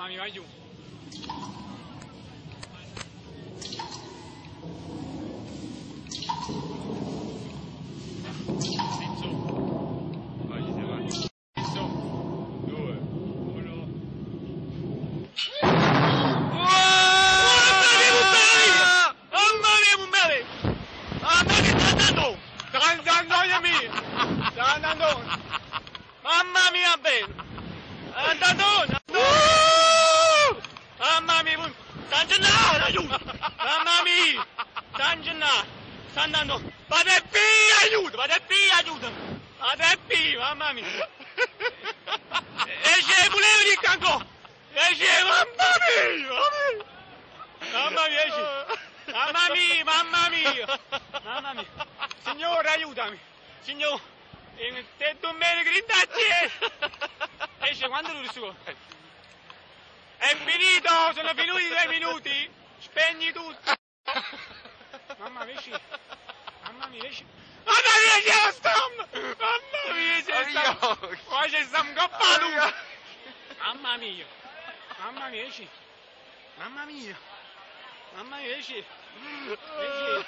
Mamma mia, vai giù. Vai, si avanti. 2, 1. Mamma mia, Mumbele! Mamma mia, sta andando! Sta andando, mia! Sta andando! Mamma mia, bene! Sta andando! Mamma mia, sta andando, aiuto! Mamma mia! Sta andando! Sta andando! Vada via, aiuto! Vada via, aiuto! Vada via, mamma mia! Esce, volevo di canco! Esce, mamma mia! Mamma mia, esce! Mamma mia, mamma mia! Mamma mia! Signore, aiutami! Signore! Te tu me grindacci! Esce, quando lo suo? È finito! Sono finiti 2 minuti! Spegni tutto! Mamma mia, esci! Mamma mia, esci! Mamma mia, c'è stam! Mamma mia, c'è stam! Qua c'è stam coppato! Mamma mia! Mamma mia, esci! Mamma mia! Mamma mia, esci! Esci!